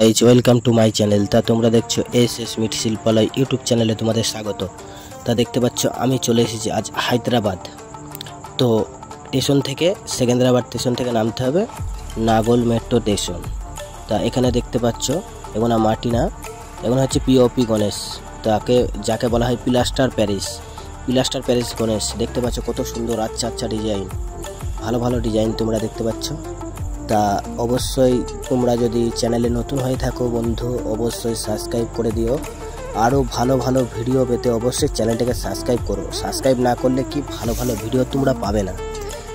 Welcome to my channel. তা তোমরা দেখছো এস মিট শিল্পালয় ইউটিউব চ্যানেলে তোমাদের স্বাগত। তা দেখতে পাচ্ছ আমি চলে এসেছি আজ হায়দ্রাবাদ। তো স্টেশন থেকে সেকেন্দ্রাবাদ স্টেশন থেকে নামতে হবে নাগল মেট্রো স্টেশন। তা এখানে দেখতে পাচ্ছ এগুলো মাটি না, এগুলো হচ্ছে পিওপি গণেশ, তাকে যাকে বলা হয় প্লাস্টার প্যারিস গণেশ। দেখতে পাচ্ছ কত সুন্দর আচ্ছা ডিজাইন, ভালো ভালো ডিজাইন তোমরা দেখতে পাচ্ছ। তা অবশ্যই তোমরা যদি চ্যানেলে নতুন হয়ে থাকো বন্ধু, অবশ্যই সাবস্ক্রাইব করে দিও। আরও ভালো ভালো ভিডিও পেতে অবশ্যই চ্যানেলটাকে সাবস্ক্রাইব করো। সাবস্ক্রাইব না করলে কি ভালো ভালো ভিডিও তোমরা পাবে না।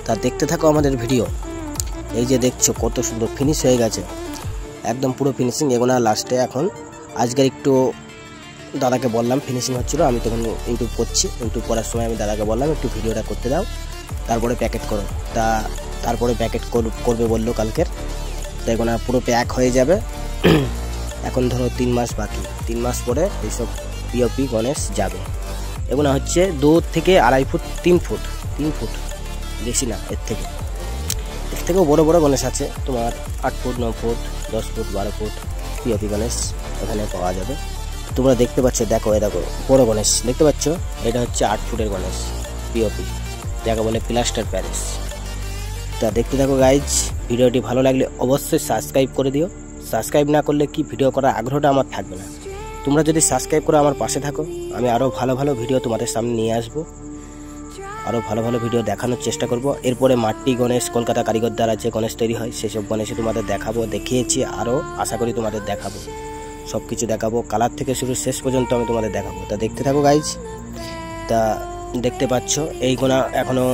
তা দেখতে থাকো আমাদের ভিডিও। এই যে দেখছো কত সুন্দর ফিনিশ হয়ে গেছে, একদম পুরো ফিনিশিং। এগুলো লাস্টে এখন আজকের একটু দাদাকে বললাম, ফিনিশিং হচ্ছিলো, আমি তখন ইউটিউব করছি, ইউটিউব করার সময় আমি দাদাকে বললাম একটু ভিডিওটা করতে দাও, তারপরে প্যাকেট করো। তারপরে প্যাকেট করবে বললো কালকের। তো এগুলো পুরো প্যাক হয়ে যাবে। এখন ধরো 3 মাস বাকি, 3 মাস পরে এইসব পিওপি গণেশ যাবে। এগুলো হচ্ছে 2 থেকে 2.5 ফুট 3 ফুট, বেশি না, এর থেকেও বড় বড় গণেশ আছে তোমার 8 foot 9 foot 10 foot 12 foot POP Ganesh এখানে পাওয়া যাবে। তোমরা দেখতে পাচ্ছ, দেখো বড় গণেশ দেখতে পাচ্ছ, এটা হচ্ছে 8 ফুটের গণেশ পিওপি, যাকে বলে প্লাস্টার প্যারিস। তা দেখতে থাকো গাইজ, ভিডিওটি ভালো লাগলে অবশ্যই সাবস্ক্রাইব করে দিও। সাবস্ক্রাইব না করলে কি ভিডিও করার আগ্রহটা আমার থাকবে না। তোমরা যদি সাবস্ক্রাইব করে আমার পাশে থাকো, আমি আরও ভালো ভালো ভিডিও তোমাদের সামনে নিয়ে আসবো, আরও ভালো ভালো ভিডিও দেখানোর চেষ্টা করব। এরপরে মাটি গণেশ, কলকাতা কারিগর দ্বারা যে গণেশ তৈরি হয় সেসব গণেশে তোমাদের দেখাবো, দেখিয়েছি, আরও আশা করি তোমাদের দেখাবো, সব কিছু দেখাবো, কালার থেকে শুরু শেষ পর্যন্ত আমি তোমাদের দেখাবো। তা দেখতে থাকো গাইজ। তা দেখতে পাচ্ছ এইগুলো এখনও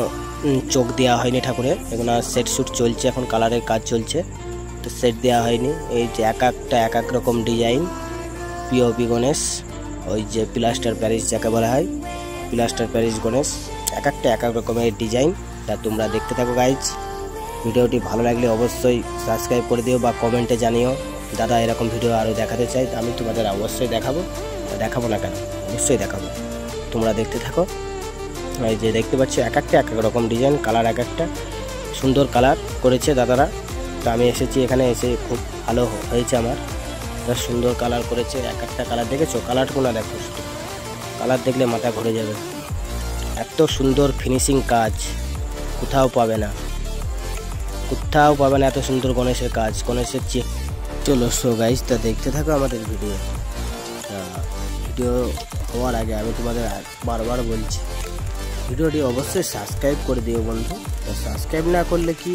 চোখ দেওয়া হয়নি ঠাকুরের, এগুলো সেট শ্যুট চলছে, এখন কালারের কাজ চলছে, তো সেট দেওয়া হয়নি। এই যে এক এক রকম ডিজাইন পিওপি গণেশ, ওই যে প্লাস্টার প্যারিস যাকে বলা হয় প্লাস্টার প্যারিস গণেশ, এক এক রকমের ডিজাইন। তা তোমরা দেখতে থাকো গাইজ। ভিডিওটি ভালো লাগলে অবশ্যই সাবস্ক্রাইব করে দিও বা কমেন্টে জানিও দাদা এরকম ভিডিও আরও দেখাতে চাই, আমি তোমাদের অবশ্যই দেখাবো না কেন, অবশ্যই দেখাবো। তোমরা দেখতে থাকো। এই যে দেখতে পাচ্ছ এক এক রকম ডিজাইন, কালার এক একটা সুন্দর কালার করেছে দাদারা। তো আমি এসেছি এখানে, এসে খুব ভালো হয়েছে আমার, সুন্দর কালার করেছে। এক একটা কালার দেখেছো, কালারগুলো দেখো, কালার দেখলে মাথা ঘুরে যাবে, এত সুন্দর ফিনিশিং কাজ কোথাও পাবে না এত সুন্দর গণেশের কাজ, গণেশের চেক। চলো সো গাইজ, তা দেখতে থাকো আমাদের ভিডিও। ভিডিও হওয়ার আগে আমি তোমাদের বারবার বলছি, ভিডিওটি অবশ্যই সাবস্ক্রাইব করে দিও বন্ধু। তো সাবস্ক্রাইব না করলে কি,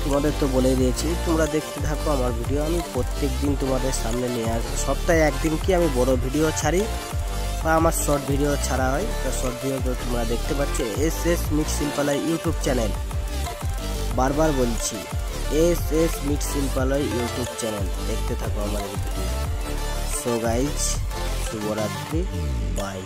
তোমাদের তো বলে দিয়েছি, তোমরা দেখতে থাকো আমার ভিডিও। আমি প্রত্যেক দিন তোমাদের সামনে নিয়ে আসবো, সপ্তাহে একদিন কি আমি বড় ভিডিও ছাড়ি বা আমার শর্ট ভিডিও ছাড়া হয়। তো শর্ট ভিডিও তোমরা দেখতে পাচ্ছ এস মিট শিল্পালয় ইউটিউব চ্যানেল, বারবার বলছি এস মিট শিল্পালয় ইউটিউব চ্যানেল, দেখতে থাকো আমাদের ভিডিও। সো গাইজ, শুভরাত্রি, বাই।